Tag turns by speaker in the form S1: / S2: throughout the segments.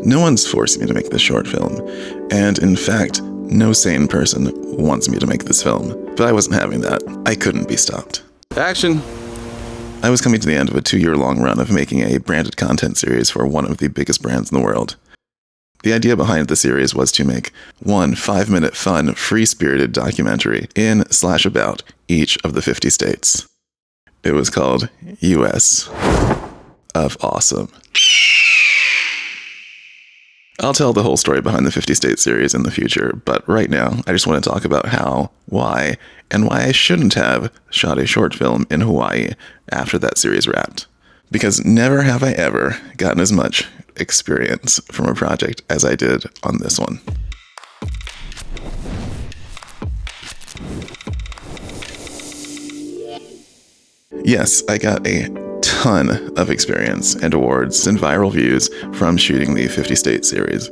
S1: No one's forcing me to make this short film, and in fact, no sane person wants me to make this film. But I wasn't having that. I couldn't be stopped. Action! I was coming to the end of a 2-year-long run of making a branded content series for one of the biggest brands in the world. The idea behind the series was to make one 5-minute fun, free-spirited documentary in/about each of the 50 states. It was called US of Awesome. I'll tell the whole story behind the 50-state series in the future, but right now, I just want to talk about how, why, and why I shouldn't have shot a short film in Hawaii after that series wrapped. Because never have I ever gotten as much experience from a project as I did on this one. Yes, I got a ton of experience and awards and viral views from shooting the 50-state series.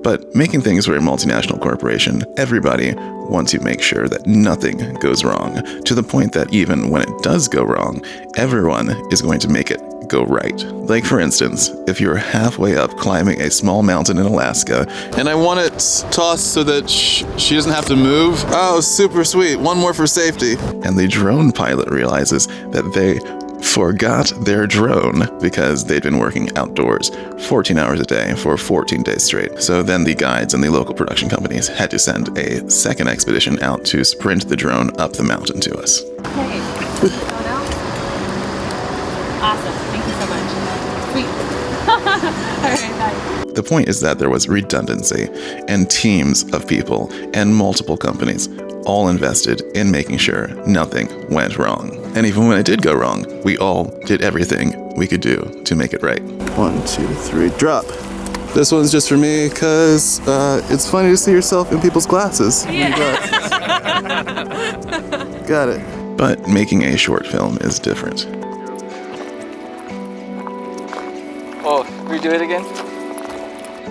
S1: But making things for a multinational corporation, everybody wants to make sure that nothing goes wrong, to the point that even when it does go wrong, everyone is going to make it go right. Like, for instance, if you're halfway up climbing a small mountain in Alaska,
S2: and I want it tossed so that she doesn't have to move. Oh, super sweet. One more for safety.
S1: And the drone pilot realizes that they forgot their drone because they'd been working outdoors 14 hours a day for 14 days straight. So then the guides and the local production companies had to send a second expedition out to sprint the drone up the mountain to us.
S3: Hey, awesome. Thank you so much. Sweet. All right, bye.
S1: The point is that there was redundancy and teams of people and multiple companies all invested in making sure nothing went wrong. And even when it did go wrong, we all did everything we could do to make it right.
S2: 1, 2, 3, drop. This one's just for me because it's funny to see yourself in people's glasses.
S3: Yeah.
S2: Got it.
S1: But making a short film is different.
S4: Oh, redo it again?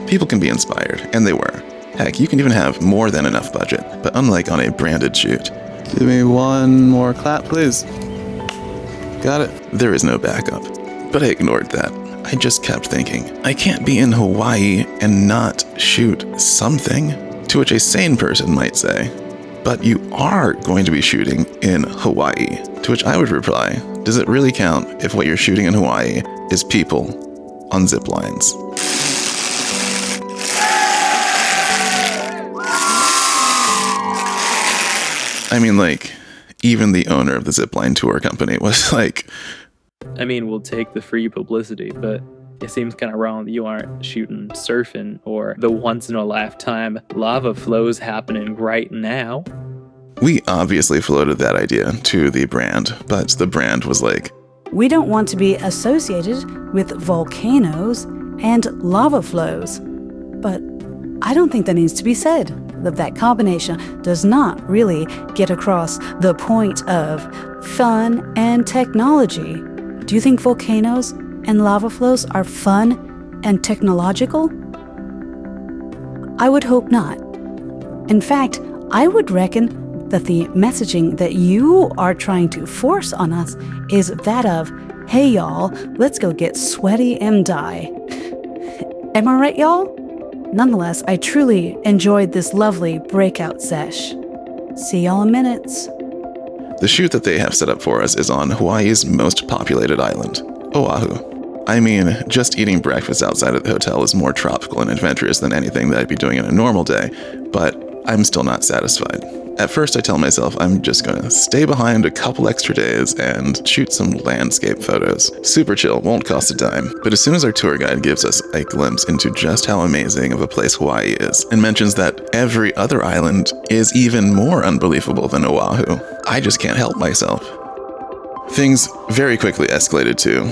S1: People can be inspired, and they were. Heck, you can even have more than enough budget, but unlike on a branded shoot,
S2: Give me one more clap, please. Got it.
S1: there is no backup. But I ignored that. I just kept thinking, I can't be in Hawaii and not shoot something. To which a sane person might say, but you are going to be shooting in Hawaii. To which I would reply, does it really count if what you're shooting in Hawaii is people on zip lines? I mean, like, even the owner of the zipline tour company was like,
S4: I mean, we'll take the free publicity, but it seems kind of wrong that you aren't shooting surfing or the once-in-a-lifetime lava flows happening right now.
S1: we obviously floated that idea to the brand, but the brand was like,
S5: We don't want to be associated with volcanoes and lava flows. But I don't think that needs to be said. That combination does not really get across the point of fun and technology. Do you think volcanoes and lava flows are fun and technological? I would hope not. In fact, I would reckon that the messaging that you are trying to force on us is that of, hey y'all, let's go get sweaty and die. Am I right, y'all? Nonetheless, I truly enjoyed this lovely breakout sesh. See y'all in minutes.
S1: the shoot that they have set up for us is on Hawaii's most populated island, Oahu. I mean, just eating breakfast outside of the hotel is more tropical and adventurous than anything that I'd be doing in a normal day, but I'm still not satisfied. At first, I tell myself I'm just gonna stay behind a couple extra days and shoot some landscape photos. Super chill, won't cost a dime. But as soon as our tour guide gives us a glimpse into just how amazing of a place Hawaii is, and mentions that every other island is even more unbelievable than Oahu, I just can't help myself. Things very quickly escalated to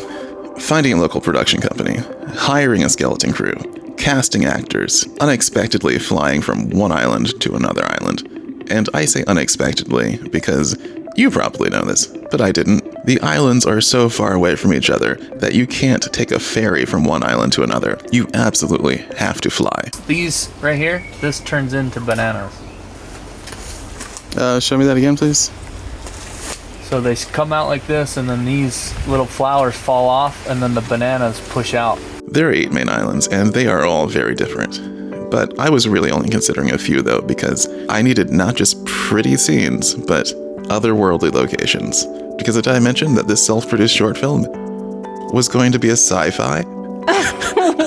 S1: finding a local production company, hiring a skeleton crew, casting actors, unexpectedly flying from one island to another island. And I say unexpectedly because you probably know this, but I didn't. The islands are so far away from each other that you can't take a ferry from one island to another. You absolutely have to fly.
S6: These right here, this turns into bananas.
S2: Show me that again, please.
S6: So they come out like this, and then these little flowers fall off, and then the bananas push out.
S1: There are 8 main islands, and they are all very different. But I was really only considering a few, though, because I needed not just pretty scenes, but otherworldly locations. Because did I mention that this self-produced short film was going to be a sci-fi?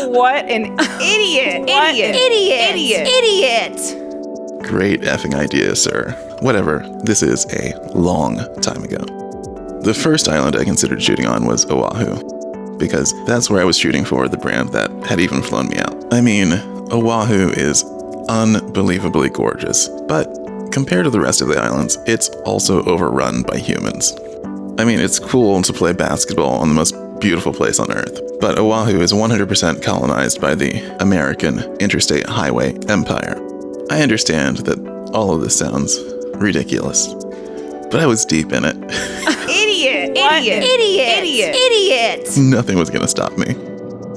S7: What an idiot! Idiot!
S1: Great effing idea, sir. Whatever, this is a long time ago. The first island I considered shooting on was Oahu, because that's where I was shooting for the brand that had even flown me out. I mean, Oahu is unbelievably gorgeous, but compared to the rest of the islands, it's also overrun by humans. I mean, it's cool to play basketball on the most beautiful place on Earth, but Oahu is 100% colonized by the American Interstate Highway Empire. I understand that all of this sounds ridiculous, but I was deep in it.
S7: Idiot!
S1: Nothing was going to stop me.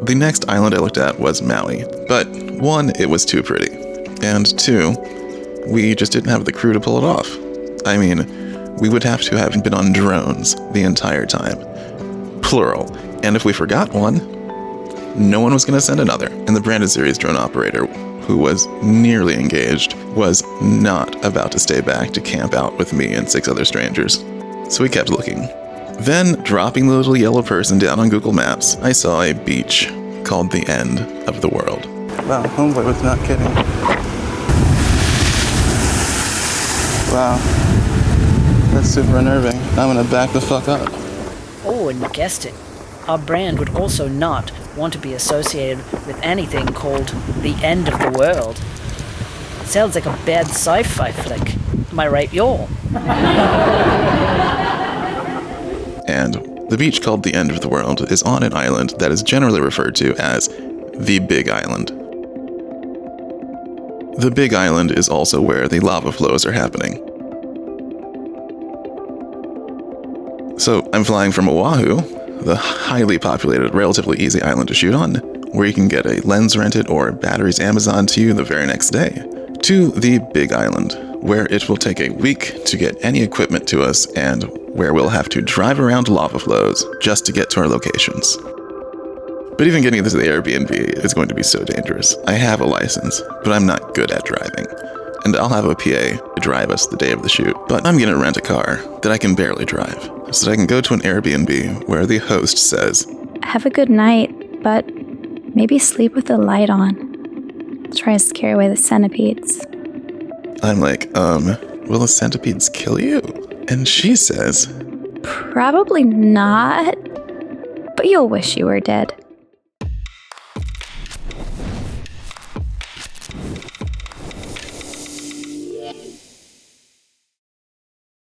S1: The next island I looked at was Maui, but 1, it was too pretty, and 2, we just didn't have the crew to pull it off. I mean, we would have to have been on drones the entire time. Plural. And if we forgot one, no one was going to send another. And the branded series drone operator, who was nearly engaged, was not about to stay back to camp out with me and 6 other strangers. So we kept looking. Then, dropping the little yellow person down on Google Maps, I saw a beach called the End of the World.
S2: Wow, homeboy was not kidding. Wow. That's super unnerving. I'm gonna back the fuck up.
S8: Oh, and you guessed it. Our brand would also not want to be associated with anything called the End of the World. Sounds like a bad sci-fi flick. Am I right, y'all?
S1: And the beach called the End of the World is on an island that is generally referred to as the Big Island. The Big Island is also where the lava flows are happening. So I'm flying from Oahu, the highly populated, relatively easy island to shoot on, where you can get a lens rented or batteries Amazon to you the very next day, to the Big Island, where it will take a week to get any equipment to us and where we'll have to drive around lava flows just to get to our locations. But even getting to the Airbnb is going to be so dangerous. I have a license, but I'm not good at driving. And I'll have a PA to drive us the day of the shoot, but I'm gonna rent a car that I can barely drive, so that I can go to an Airbnb where the host says,
S9: "Have a good night, but maybe sleep with the light on. Try to scare away the centipedes."
S1: I'm like, will the centipedes kill you? And she says,
S9: "Probably not, but you'll wish you were dead."